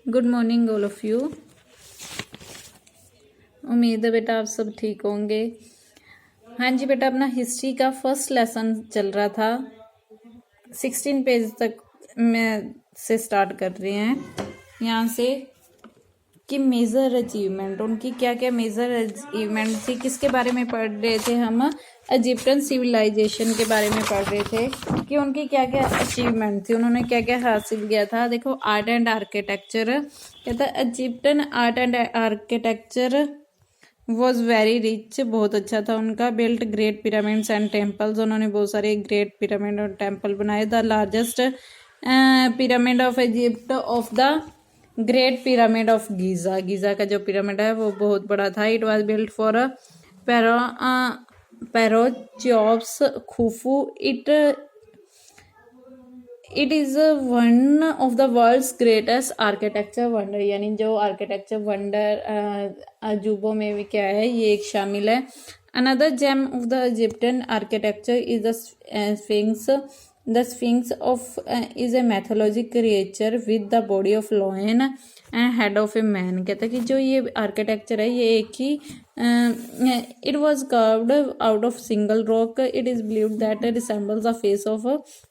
Good morning all of you. उम्मीद है बेटा आप सब ठीक होंगे। हाँ जी बेटा, अपना हिस्ट्री का फर्स्ट लेसन चल रहा था। 16 पेज तक में से स्टार्ट कर रहे हैं यहाँ से कि मेजर अचीवमेंट, उनकी क्या क्या मेजर अचीवमेंट थी। किसके बारे में पढ़ रहे थे हम? इजिप्टियन सिविलाइजेशन के बारे में पढ़ रहे थे कि उनकी क्या क्या अचीवमेंट थी, उन्होंने क्या क्या हासिल किया था। देखो, आर्ट एंड आर्किटेक्चर कहता है Egyptian art and architecture was very rich, बहुत अच्छा था उनका। Built great pyramids and temples, उन्होंने बहुत सारे ग्रेट पिरामिड और टेम्पल बनाए। The largest pyramid of Egypt of the great pyramid of Giza, Giza का जो पिरामिड है वो बहुत बड़ा था। It was built for pharaoh Cheops Khufu. It is one of the world's greatest architecture wonder, यानी जो आर्किटेक्चर वंडर अजूबों में भी क्या है, ये एक शामिल है। Another gem of the Egyptian architecture is the sphinx. The sphinx of is a mythology creature with the body of lion and head of a man. कहता है कि जो ये आर्किटेक्चर है ये एक ही it was curved out of single rock. It is believed that resembles the face of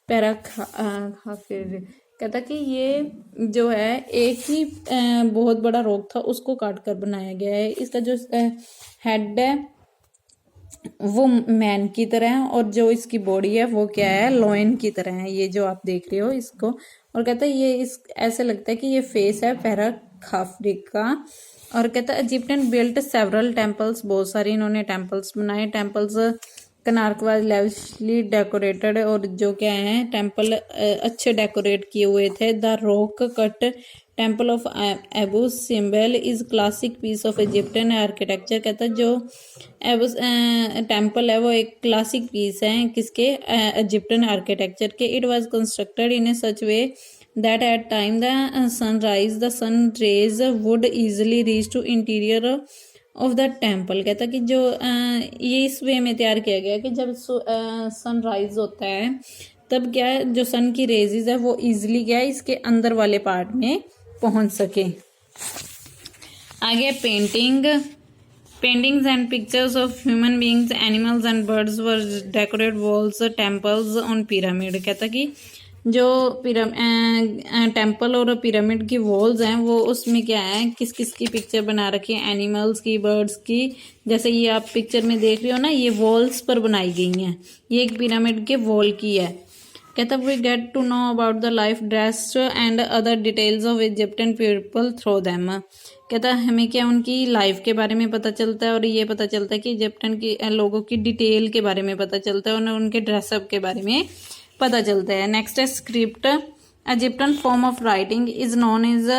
pharaoh Khafre. कहता कि ये जो है एक ही बहुत बड़ा रॉक था, उसको काट कर बनाया गया है। इसका जो हेड है वो मैन की तरह है और जो इसकी बॉडी है वो क्या है, लॉयन की तरह है। ये जो आप देख रहे हो इसको, और कहता है ये इस ऐसे लगता है कि ये फेस है पैराखाफिर का। और कहता है इजिप्टियन बिल्ट सेवरल टेम्पल्स, बहुत सारे इन्होंने टेम्पल्स बनाए। Temples Konark was lavishly decorated, और जो क्या है टेम्पल अच्छे डेकोरेट किए हुए थे। The rock cut temple of Abu Simbel is classic piece of Egyptian architecture. कहता है जो एबू टेम्पल है वो एक क्लासिक पीस है किसके, इजिप्टियन आर्किटेक्चर के। It was constructed in A such way that at time the sunrise the sun rays would easily reach to interior of the temple। कहता कि जो ये इस वे में तैयार किया गया कि जब सनराइज होता है तब क्या है, जो सन की रेजेस है वो इजीली क्या है इसके अंदर वाले पार्ट में पहुंच सके। आगे paintings and pictures of human beings, animals and birds were decorate walls temples on pyramid. कहता कि जो टेम्पल और पिरामिड की वॉल्स हैं वो उसमें क्या है, किस किस की पिक्चर बना रखी है, एनिमल्स की, बर्ड्स की। जैसे ये आप पिक्चर में देख रहे हो ना, ये वॉल्स पर बनाई गई हैं। ये एक पिरामिड के वॉल की है। कहता we get to know about the life, dress and other details of Egyptian people through them. कहता हमें क्या उनकी लाइफ के बारे में पता चलता है और ये पता चलता है कि इजिप्टियन की लोगों की डिटेल के बारे में पता चलता है और उनके ड्रेसअप के बारे में पता चलता है। नेक्स्ट है script. Egyptian form of writing is known as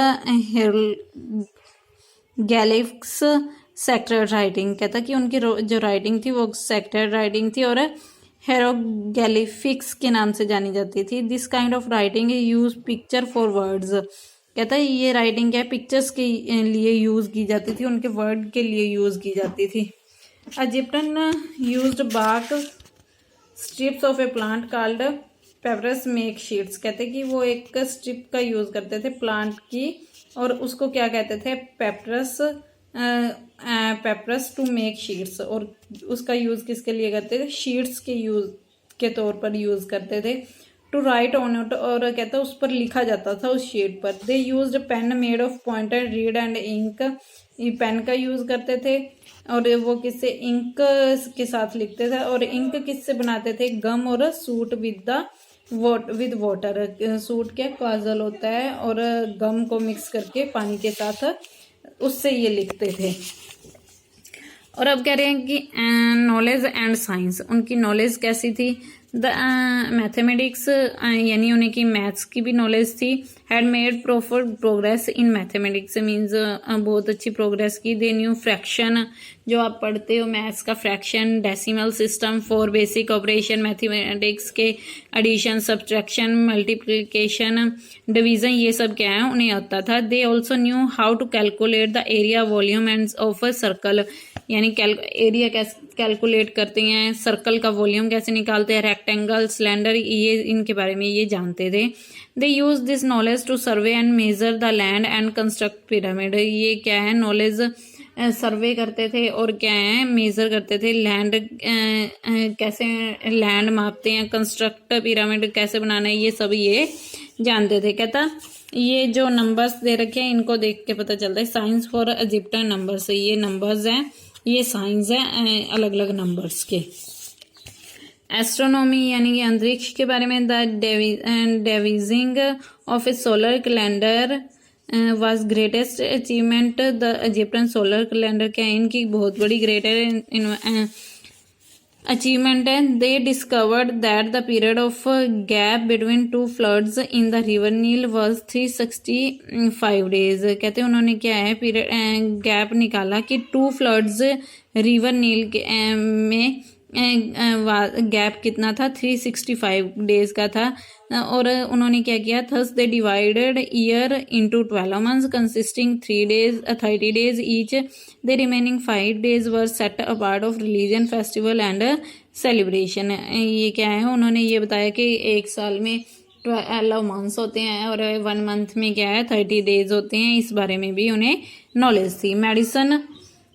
hieroglyphs sacred writing. कहता कि उनकी जो राइटिंग थी वो सेक्रेड राइटिंग थी और हियरोग्लिफिक्स के नाम से जानी जाती थी। This kind of writing use picture for words. कहता है ये राइटिंग क्या पिक्चर्स के लिए यूज की जाती थी, उनके वर्ड के लिए यूज की जाती थी। Egyptian used bark strips of a plant called papyrus make sheets. कहते कि वो एक स्ट्रिप का यूज करते थे प्लांट की और उसको क्या कहते थे, पेपरस टू मेक शीट्स। और उसका यूज किसके लिए करते थे, शीट्स के यूज के तौर पर यूज करते थे। टू राइट ऑन इट, और कहता उस पर लिखा जाता था उस शीट पर। They used pen made of pointed reed and ink. ये पेन का यूज करते थे और वो किससे, इंक के साथ लिखते थे। और इंक किससे बनाते थे, गम और सूट विद वाटर। सूट क्या काजल होता है और गम को मिक्स करके पानी के साथ उससे ये लिखते थे। और अब कह रहे हैं कि नॉलेज एंड साइंस, उनकी नॉलेज कैसी थी। द मैथमेटिक्स, यानी उन्हें की मैथ्स की भी नॉलेज थी। Had made progress in mathematics, means बहुत अच्छी प्रोग्रेस की। दे न्यू फ्रैक्शन, जो आप पढ़ते हो मैथ्स का fraction, decimal system for basic operation mathematics के, एडिशन, सब्ट्रैक्शन, मल्टीप्लिकेशन, डिवीजन, ये सब क्या है उन्हें आता था। They also knew how to calculate the area, volume and of a circle. यानी एरिया कैसे कैलकुलेट करते हैं, सर्कल का वॉल्यूम कैसे निकालते हैं, रेक्टेंगल, सिलेंडर, ये इनके बारे में ये जानते थे। They use this knowledge to survey and measure the land and construct pyramid. ये क्या है, नॉलेज सर्वे करते थे और क्या है, मेजर करते थे, लैंड कैसे लैंड मापते हैं, कंस्ट्रक्ट पिरामिड कैसे बनाना है, ये सब ये जानते थे। कहता ये जो नंबर्स दे रखे हैं इनको देख के पता चलता है, साइंस फॉर इजिप्शियन नंबर्स, ये नंबर्स हैं, ये साइंस है अलग अलग नंबर्स के। एस्ट्रोनॉमी यानी कि अंतरिक्ष के बारे में, the devising of a solar calendar was greatest achievement. The Egyptian solar calendar क्या है, इनकी बहुत बड़ी ग्रेटर अचीवमेंट है। They discovered that the period of gap between two floods in the river Nile was 365 days. कहते हैं उन्होंने क्या है, पीरियड गैप निकाला कि 2 फ्लड्स रिवर नील में गैप कितना था, 365 डेज का था। और उन्होंने क्या किया, thus they divided year into 12 months consisting 30 days each. The remaining 5 days were set a part of religion, festival and celebration. ये क्या है, उन्होंने ये बताया कि एक साल में 12 मंथ्स होते हैं और 1 मंथ में क्या है 30 डेज होते हैं, इस बारे में भी उन्हें नॉलेज थी। Medicine,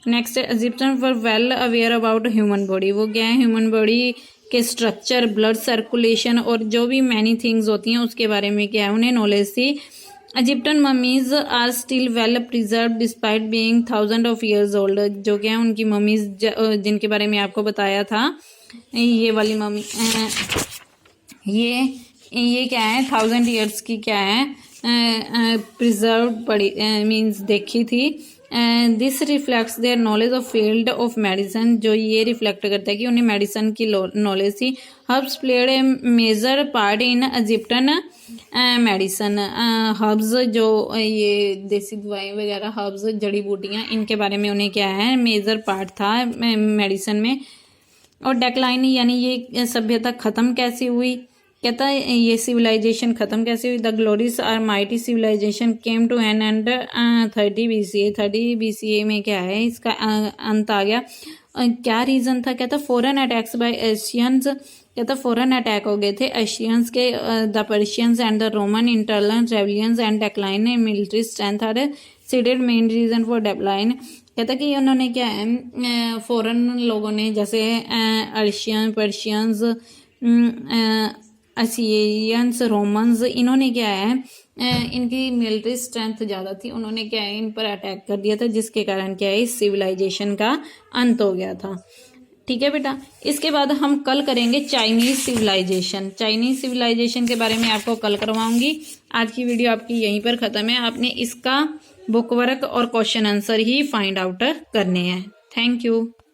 next, Egyptian were well aware about human body. वो क्या है, ह्यूमन बॉडी के स्ट्रक्चर, ब्लड सर्कुलेशन और जो भी मैनी थिंग्स होती हैं उसके बारे में क्या है उन्हें नॉलेज थी। Egyptian mummies are still well preserve despite being 1000 of years old. जो क्या है उनकी ममीज जिनके बारे में आपको बताया था, ये वाली मम्मी ये क्या है 1000 ईयर्स की क्या है प्रिजर्व पड़ी मीन्स देखी थी। This reflects their knowledge of field of medicine. जो ये रिफ्लेक्ट करता है कि उन्हें मेडिसिन की नॉलेज थी। Herbs played a major part in Egyptian medicine. Herbs जो ये देसी दवाएं वगैरह, हर्ब्स जड़ी बूटियां, इनके बारे में उन्हें क्या है मेजर पार्ट था मेडिसिन में। और डेक्लाइन यानी ये सभ्यता ख़त्म कैसे हुई, कहता है ये सिविलाइजेशन ख़त्म कैसे हुई। The glorious are mighty civilisation came to an end 30 BCE। 30 BCE में क्या है इसका अंत आ गया। क्या रीज़न था, कहता फॉरेन अटैक्स बाय एशियंस। कहता फॉरेन अटैक हो गए थे एशियंस के, the Persians and the Roman, internal rebellions and decline in military strength are seeded main reason for decline. कहता कि उन्होंने क्या है फॉरेन लोगों ने जैसे एशियन, पर्शियंस, असीरियंस, रोमन्स, इन्होंने क्या है इनकी मिलिट्री स्ट्रेंथ ज़्यादा थी, उन्होंने क्या है इन पर अटैक कर दिया था, जिसके कारण क्या है इस सिविलाइजेशन का अंत हो गया था। ठीक है बेटा, इसके बाद हम कल करेंगे चाइनीज़ सिविलाइजेशन। चाइनीज़ सिविलाइजेशन के बारे में आपको कल करवाऊंगी। आज की वीडियो आपकी यहीं पर ख़त्म है। आपने इसका बुक वर्क और क्वेश्चन आंसर ही फाइंड आउट करने हैं। Thank you.